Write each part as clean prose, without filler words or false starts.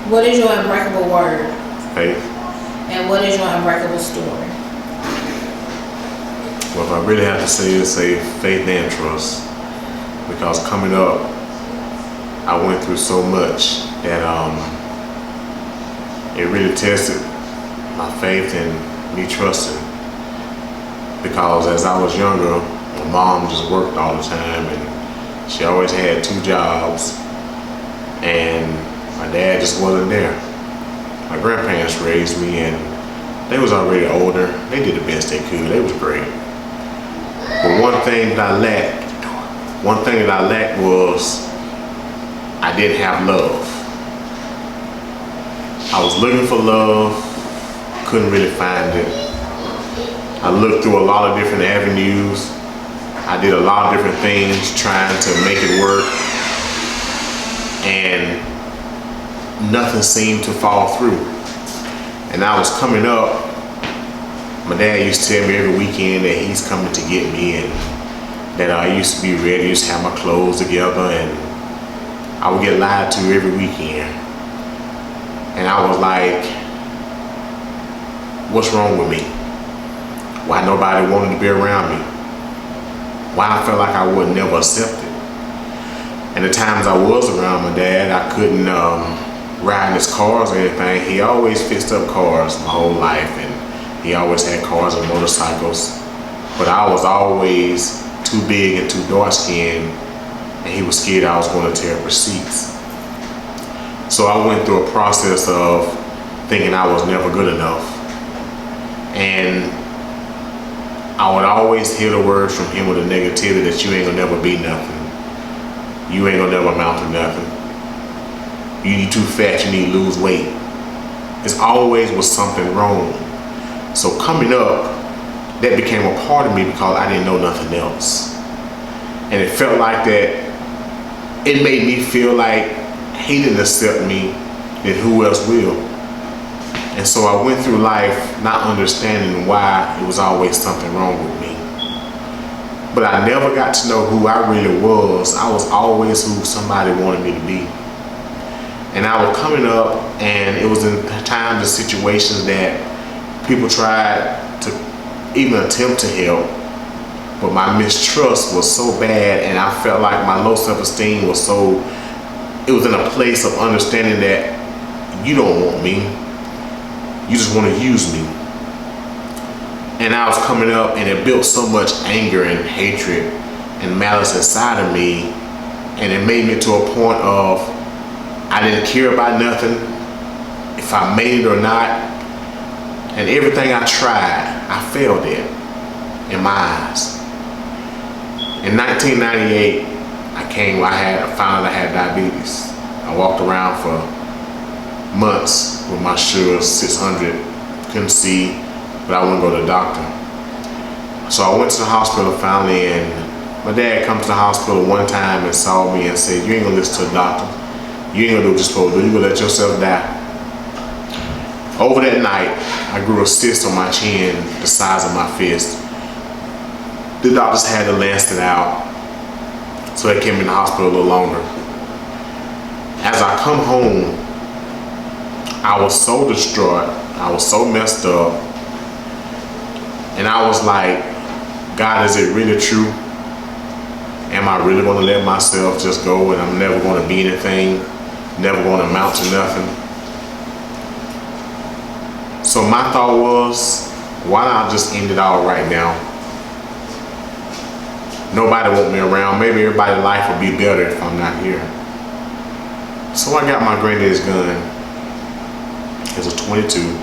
What is your unbreakable word? Faith. And what is your unbreakable story? Well, if I really have to say faith and trust. Because coming up, I went through so much that it really tested my faith and me trusting. Because as I was younger, my mom just worked all the time and she always had 2 jobs, and my dad just wasn't there. My grandparents raised me and they was already older. They did the best they could. They was great. But one thing that I lacked was I didn't have love. I was looking for love, couldn't really find it. I looked through a lot of different avenues. I did a lot of different things trying to make it work, and nothing seemed to fall through. And I was coming up, my dad used to tell me every weekend that he's coming to get me, and that I used to be ready, used to have my clothes together, and I would get lied to every weekend. And I was like, what's wrong with me? Why nobody wanted to be around me? Why I felt like I was never accepted. And the times I was around my dad, I couldn't ride in his cars or anything. He always fixed up cars my whole life, and he always had cars and motorcycles. But I was always too big and too dark skinned, and he was scared I was going to tear up receipts. So I went through a process of thinking I was never good enough. And I would always hear the words from him with the negativity that you ain't gonna never be nothing. You ain't gonna never amount to nothing. You need too fat, you need to lose weight. It's always was something wrong. So coming up, that became a part of me because I didn't know nothing else. And it felt like that, it made me feel like he didn't accept me, then who else will? And so I went through life not understanding why it was always something wrong with me. But I never got to know who I really was. I was always who somebody wanted me to be. And I was coming up, and it was in times and situations that people tried to even attempt to help, but my mistrust was so bad, and I felt like my low self-esteem was so, it was in a place of understanding that you don't want me, you just want to use me. And I was coming up, and it built so much anger and hatred and malice inside of me, and it made me to a point of I didn't care about nothing, if I made it or not, and everything I tried, I failed at in my eyes. In 1998, I found out I had diabetes. I walked around for months with my sugar 600, couldn't see, but I wouldn't go to the doctor. So I went to the hospital finally, and my dad come to the hospital one time and saw me and said, you ain't gonna listen to the doctor. You ain't gonna do what you're supposed to do. You're gonna let yourself die. Over that night, I grew a cyst on my chin the size of my fist. The doctors had to lance it out, so they kept me in the hospital a little longer. As I come home, I was so distraught, I was so messed up, and I was like, God, is it really true? Am I really gonna let myself just go and I'm never gonna be anything, never gonna amount to nothing? So my thought was, why not just end it all right now? Nobody want me around. Maybe everybody's life would be better if I'm not here. So I got my granddad's gun. It was a 22.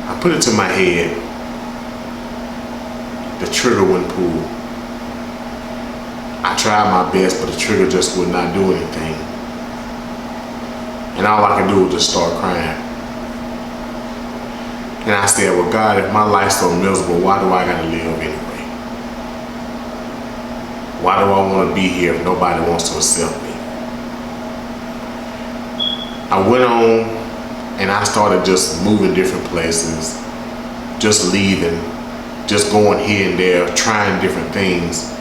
I put it to my head. The trigger wouldn't pull. I tried my best, but the trigger just would not do anything. And all I could do was just start crying. And I said, well, God, if my life's so miserable, why do I gotta live anyway? Why do I want to be here if nobody wants to accept me? I went on and I started just moving different places, just leaving, just going here and there, trying different things.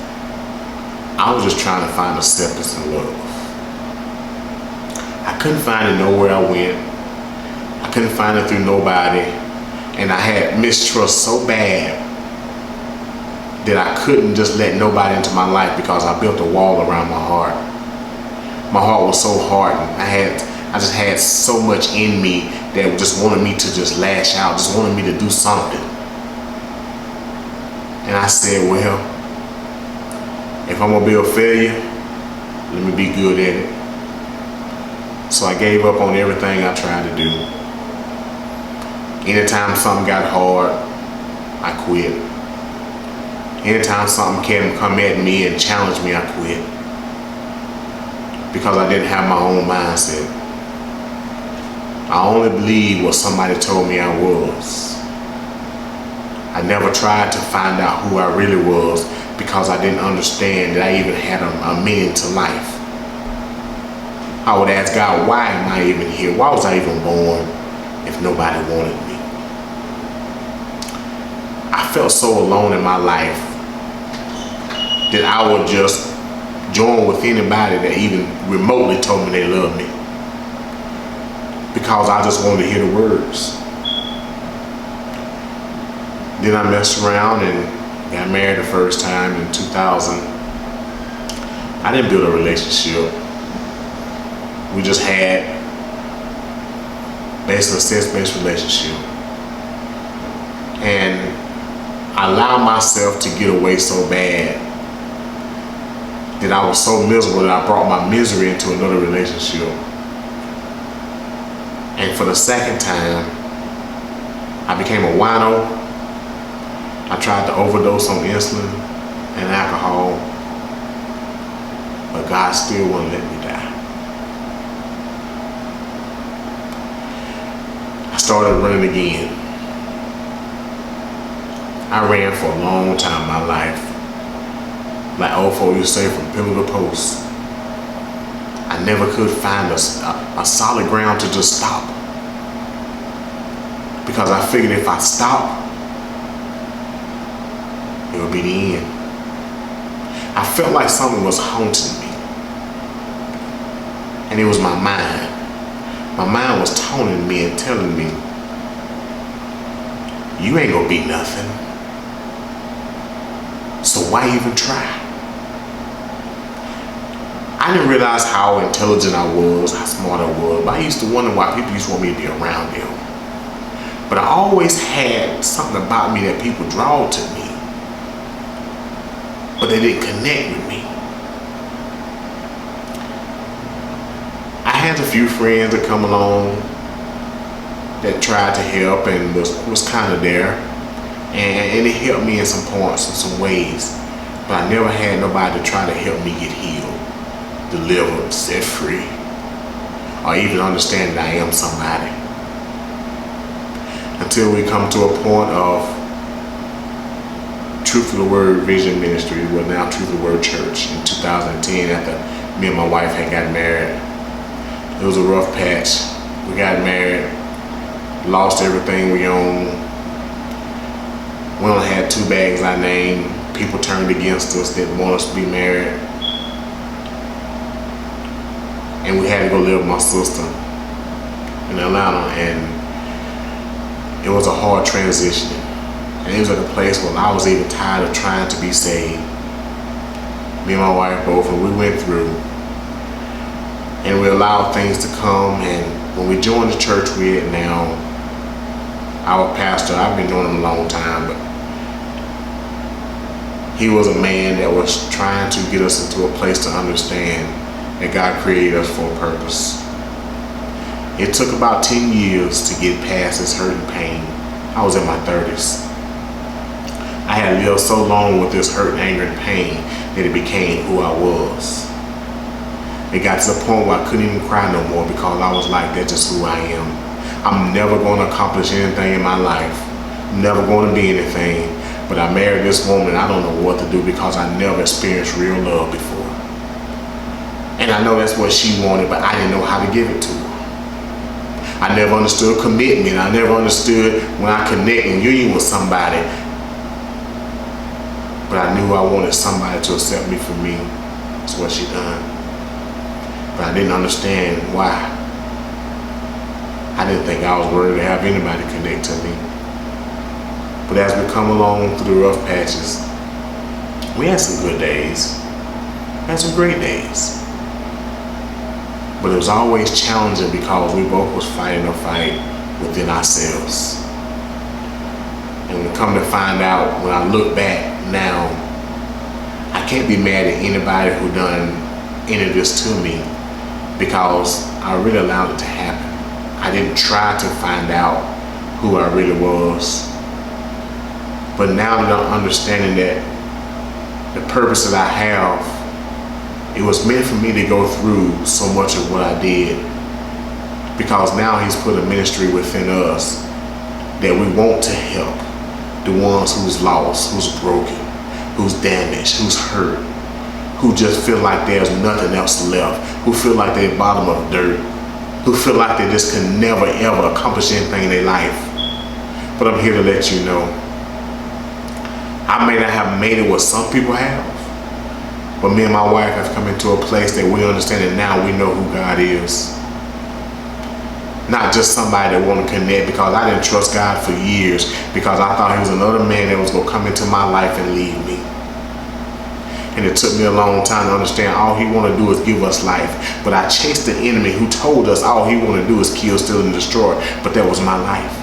I was just trying to find acceptance and love. I couldn't find it nowhere I went. I couldn't find it through nobody. And I had mistrust so bad that I couldn't just let nobody into my life because I built a wall around my heart. My heart was so hardened. I just had so much in me that just wanted me to just lash out, just wanted me to do something. And I said, well, if I'm gonna be a failure, let me be good at it. So I gave up on everything I tried to do. Anytime something got hard, I quit. Anytime something can come at me and challenge me, I quit. Because I didn't have my own mindset. I only believed what somebody told me I was. I never tried to find out who I really was because I didn't understand that I even had a meaning to life. I would ask God, why am I even here? Why was I even born if nobody wanted me? I felt so alone in my life that I would just join with anybody that even remotely told me they loved me, because I just wanted to hear the words. Then I messed around and got married the first time in 2000. I didn't build a relationship. We just had basically a sex-based relationship. And I allowed myself to get away so bad that I was so miserable that I brought my misery into another relationship. And for the second time, I became a wino. I tried to overdose on insulin and alcohol, but God still wouldn't let me die. I started running again. I ran for a long time in my life. Like old folks used to say, from pillar to post. I never could find a solid ground to just stop. Because I figured if I stop, it would be the end. I felt like something was haunting me. And it was my mind. My mind was taunting me and telling me, you ain't gonna be nothing. So why even try? I didn't realize how intelligent I was, how smart I was, but I used to wonder why people used to want me to be around them. But I always had something about me that people draw to me, but they didn't connect with me. I had a few friends that come along that tried to help and was kind of there, and it helped me in some points, in some ways, but I never had nobody to try to help me get healed, delivered, set free, or even understand that I am somebody. Until we come to a point of Truth of the Word Vision Ministry, well now Truth of the Word Church, in 2010, after me and my wife had gotten married. It was a rough patch. We got married, lost everything we owned. We only had 2 bags I named. People turned against us, didn't want us to be married. And we had to go live with my sister in Atlanta, and it was a hard transition. And it was at a place where I was even tired of trying to be saved. Me and my wife both, and we went through. And we allowed things to come, and when we joined the church we're at now, our pastor, I've been knowing him a long time, but he was a man that was trying to get us into a place to understand that God created us for a purpose. It took about 10 years to get past this hurt and pain. I was in my 30s. I had lived so long with this hurt, anger, and pain that it became who I was. It got to the point where I couldn't even cry no more because I was like, that's just who I am. I'm never going to accomplish anything in my life. I'm never going to be anything. But I married this woman, I don't know what to do because I never experienced real love before. And I know that's what she wanted, but I didn't know how to give it to her. I never understood commitment. I never understood when I connect and union with somebody. But I knew I wanted somebody to accept me for me. That's what she done. but I didn't understand why. I didn't think I was worthy to have anybody connect to me. But as we come along through the rough patches, we had some good days, we had some great days. But it was always challenging because we both was fighting a fight within ourselves. And when we come to find out, when I look back now, I can't be mad at anybody who done any of this to me because I really allowed it to happen. I didn't try to find out who I really was. But now that I'm understanding that the purpose that I have, it was meant for me to go through so much of what I did, because now he's put a ministry within us that we want to help the ones who's lost, who's broken, who's damaged, who's hurt, who just feel like there's nothing else left, who feel like they're bottom of dirt, who feel like they just can never ever accomplish anything in their life. But I'm here to let you know, I may not have made it what some people have, but me and my wife have come into a place that we understand that now we know who God is. Not just somebody that want to connect, because I didn't trust God for years because I thought he was another man that was going to come into my life and leave me. And it took me a long time to understand all he want to do is give us life. But I chased the enemy who told us all he want to do is kill, steal, and destroy. But that was my life.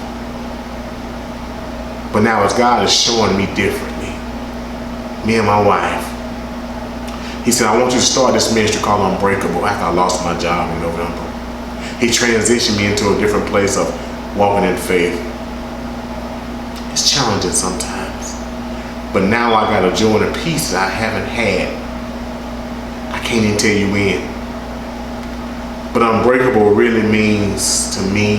But now as God is showing me differently, me and my wife, he said, I want you to start this ministry called Unbreakable after I lost my job in November. He transitioned me into a different place of walking in faith. It's challenging sometimes. But now I got a joy and a peace that I haven't had. I can't even tell you when. But Unbreakable really means to me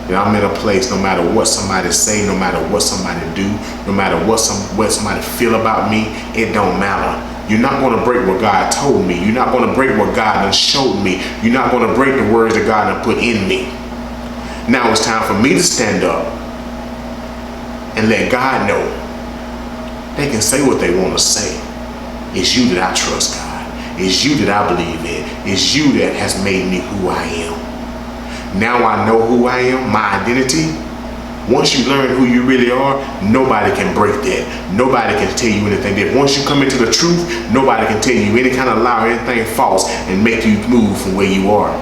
that I'm in a place, no matter what somebody say, no matter what somebody do, no matter what somebody feel about me, it don't matter. You're not going to break what God told me. You're not going to break what God has showed me. You're not going to break the words that God has put in me. Now it's time for me to stand up and let God know. They can say what they want to say. It's you that I trust, God. It's you that I believe in. It's you that has made me who I am. Now I know who I am, my identity. Once you learn who you really are, nobody can break that. Nobody can tell you anything different. Once you come into the truth, nobody can tell you any kind of lie or anything false and make you move from where you are.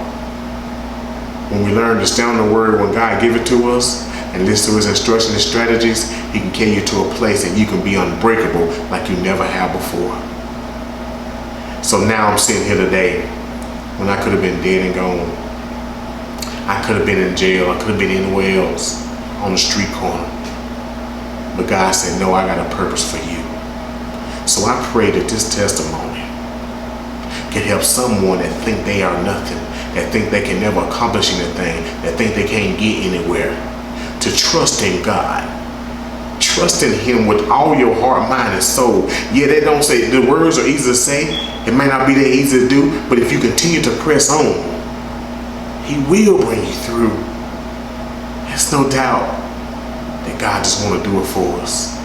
When we learn to stand on the word, when God give it to us and listen to his instructions and strategies, he can carry you to a place and you can be unbreakable like you never have before. So now I'm sitting here today when I could have been dead and gone. I could have been in jail. I could have been anywhere else on the street corner. But God said, no, I got a purpose for you. So I pray that this testimony can help someone that think they are nothing, that think they can never accomplish anything, that think they can't get anywhere, to trust in God. Trust in him with all your heart, mind, and soul. Yeah, they don't say, the words are easy to say. It may not be that easy to do, but if you continue to press on, he will bring you through. There's no doubt that God just want to do it for us.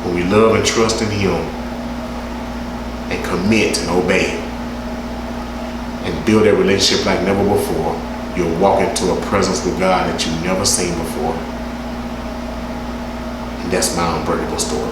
When we love and trust in him and commit and obey and build that relationship like never before, you'll walk into a presence with God that you've never seen before. And that's my unbreakable story.